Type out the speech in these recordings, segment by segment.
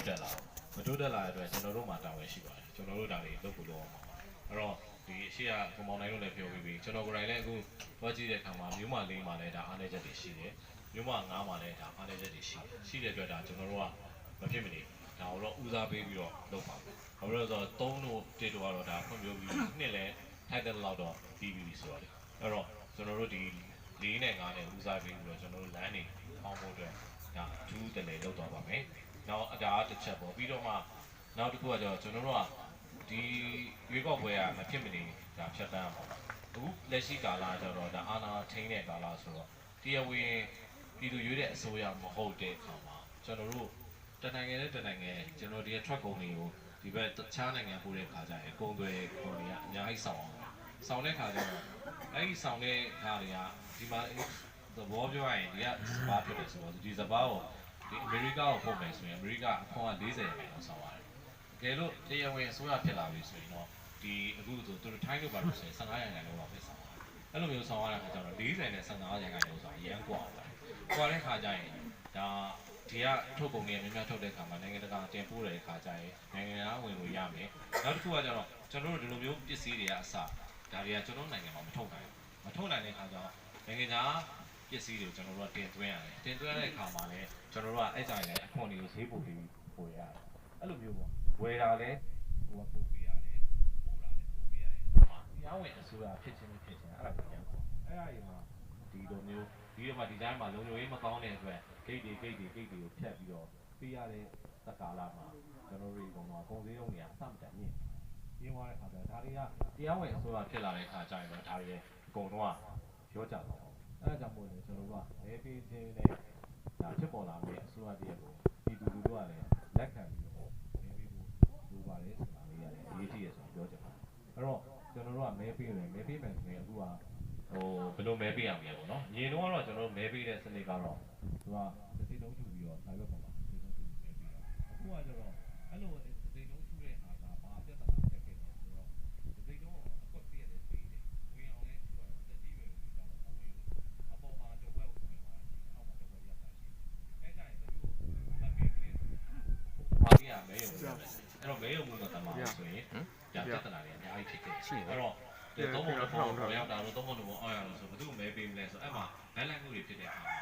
တက်လာမတိုးတက်လာတဲ့အတွက်ကျွန်တော်တို့မှာတာဝန်ရှိပါတယ်ကျွန်တော်တို့ဒါတွေလုပ်ဖို့လုပ်အောင်ပါအဲ့တော့ဒီအရှိကကွန်မောင်တိုင်းတို့လည်းပြောပြီးပြီကျွန်တော်ကိုယ်တိုင်လည်းအခုသွားကြည့်တဲ့အခါမှာမြို့မလေးမှာလည်းဒါအားနည်းချက်တွေရှိတယ်မြို့မ9မှာလည်းဒါအားနည်းချက်တွေရှိတဲ့အတွက်ဒါကျွန်တော်တို့ကမဖြစ်မနေဒါတော့ဦးစားပေးပြီးတော့လုပ်ပါမယ်ဘာလို့လဲဆိုတော့3တို့1တို့ကတော့ဒါဖွံ့ဖြိုးပြီးနှစ်လည်းထိုက်တဲ့လောက်တော့ပြီးပြီဆိုတော့လေအဲ့တော့ကျွန်တော်တို့ဒီ4နဲ့5နဲ့ဦးစားပေးပြီးတော့ကျွန်တော်တို့လမ်းတွေပေါင်းဖို့အတွက်ဒါအထူးတလည်းလုပ်တော့ပါမယ်နောက်အတားတစ်ချက်ပေါ့ပြီးတော့မှနောက်တစ်ခုကကျတော့ကျွန်တော်တို့ကဒီရွေးကောက်ပွဲကမဖြစ်မနေဒါဖြတ်တန်းအောင်အခုလက်ရှိကာလကျတော့ဒါအာဏာထိန်းတဲ့ကာလဆိုတော့တရားဝင်ပြည်သူရွေးတဲ့အစိုးရမဟုတ်တဲ့အခါမှာကျွန်တော်တို့တနိုင်ငံနဲ့တနိုင်ငံကျွန်တော်ဒီ truck ကုန်တွေကိုဒီဘက်တခြားနိုင်ငံပို့တဲ့ခါကျရင်ကုန်သွယ်ကုန်တွေကအများကြီးဆောင်တဲ့ခါကျတော့အဲ့ဒီဆောင်တဲ့ခါတွေကဒီမှာသဘောပြောရရင်ဒီကစပါးဖြစ်တယ်ဆိုတော့ဒီစပါးကိုဒီအမေရိကကိုပို့မယ်ဆိုရင်အမေရိကအခွန်က40ရာခိုင်နှုန်းဆောင်ရတယ်။တကယ်လို့တရားဝင်အစိုးရဖြစ်လာပြီဆိုရင်တော့ဒီအခုဆိုသူတို့ထိုင်းလို့ပါလို့ဆိုရင်15ရာခိုင်နှုန်းလောက်ပဲဆောင်ရတယ်။အဲ့လိုမျိုးဆောင်ရတဲ့ခါကျတော့40နဲ့15ရာခိုင်နှုန်းဆိုရင်ရမ်းกว่าပါတယ်။กว่าတဲ့ခါကျရင်ဒါဒီကထုတ်ကုန်တွေများများထုတ်တဲ့ခါမှာနိုင်ငံတကာတင်ပို့တဲ့ခါကျရင်နိုင်ငံသားဝင်လို့ရမယ်။နောက်တစ်ခုကကျတော့ကျွန်တော်တို့ဒီလိုမျိုးပစ္စည်းတွေကအစဒါတွေကကျွန်တော်နိုင်ငံမှာမထုတ်နိုင်ဘူး။မထုတ်နိုင်တဲ့ခါကျတော့နိုင်ငံသားပစ္စည်းတွေကျွန်တော်တို့ကတင်သွင်းရတယ်တင်သွင်းတဲ့အခါမှာလည်းကျွန်တော်တို့ကအဲ့ကြိုင်လည်းအခွန်တွေကိုဈေးပို့ပြီးပို့ရတယ်အဲ့လိုမျိုးပေါ့ဝယ်တာလည်းဟိုကပို့ပေးရတယ်ပို့တာလည်းပို့ပေးရတယ်တရားဝင်အစိုးရဖြစ်ချင်းဖြစ်ချင်းအဲ့ဒါကိုပြန်ပေါ့အဲ့ဒါကြီးမှာဒီလိုမျိုးဒီမှာဒီတိုင်းမှာလုံခြုံရေးမကောင်းတဲ့အတွက်ဂိတ်တွေကိုဖြတ်ပြီးတော့ပေးရတဲ့သက္ကာလမှာကျွန်တော်တို့ကတော့ကုန်စည်ရုံတွေကအစမတန်မြင့်သွားတဲ့ခါကျတော့ဒါတွေကတရားဝင်အစိုးရဖြစ်လာတဲ့ခါကျရင်တော့ဒါတွေအကုန်လုံးကရောကြတော့အဲ့ဒါကြောင့်မို့လဲကျွန်တော်တို့ကမဲပေးခြင်းနဲ့ဒါဖြစ်ပေါ်လာမယ့်အစိုးရတည်းကိုပြည်သူလူထုကလည်းလက်ခံပြီးတော့မဲပေးဖို့လိုပါတယ်ဆိုတာလေးရတယ်အရေးကြီးရဆိုပြောချင်ပါတယ်အဲ့တော့ကျွန်တော်တို့ကမဲပေးမယ်ဆိုရင်အခုကဘယ်လိုမဲပေးရမလဲပေါ့နော်အရင်တော့ကျွန်တော်တို့မဲပေးတဲ့စနစ်ကတော့သူကတစ်စိတ်လုံးထူပြီးတော့ private ပေါ်မှာတစ်စိတ်လုံးထူပြီးမဲပေးတာအခုကကျတော့အဲ့လိုတစ်စိတ်လုံးထူတဲ့အားကဘာပြဿနာတက်ခဲ့လဲဆိုတော့တစ်စိတ်လုံးအကွက်ပြည့်တယ်ပေးတယ်ဝင်အောင်လဲသူကတက်ကြီးပဲလို့ပြောတာမဝင်ဘူးအပေါ်မှာတဝက်ကိုဝင်သွားတာရှိတယ်အောက်မှာတဝက်ရပ်တာရှိတယ်အဲကြရင်တမျိုးကိုမှတ်ပေးတယ်ဘာကြီးကမဲရုံပဲအဲ့တော့မဲရုံမှုတော့တမန်ဆိုရင်ဒါပြဿနာတွေအများကြီးဖြစ်ခဲ့အဲ့တော့သုံးပုံတစ်ပုံရောက်တာတော့သုံးပုံတစ်ပုံအောက်ရလို့ဆိုဘယ်သူမဲပေးမလဲဆိုအဲ့မှာလမ်းလမ်းမှုတွေဖြစ်တဲ့အခါမှာ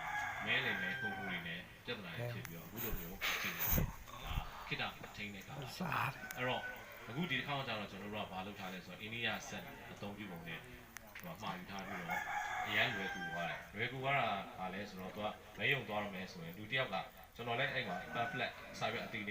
မဲလေမဲပုံပုံတွေနဲ့ပြဿနာတွေဖြစ်ပြီးတော့အခုလိုမျိုးဖြစ်နေတယ်ဒါခိတ္တထိန်းတဲ့ကာလအဲ့တော့အခုဒီတစ်ခါကျတော့ကျွန်တော်တို့ကဘာလုပ်ထားလဲဆိုတော့အိန္ဒိယဆက်အသုံးပြုပုံနဲ့ဟိုမှာယူထားပြီးတော့အရန်လွယ်ကူသွားတယ်လွယ်ကူသွားတာဘာလဲဆိုတော့သူကမဲယုံသွားရမယ်ဆိုရင်လူတစ်ယောက်ကကျွန်တော်လည်းအဲ့မှာ pamphlet စာရွက်အတီး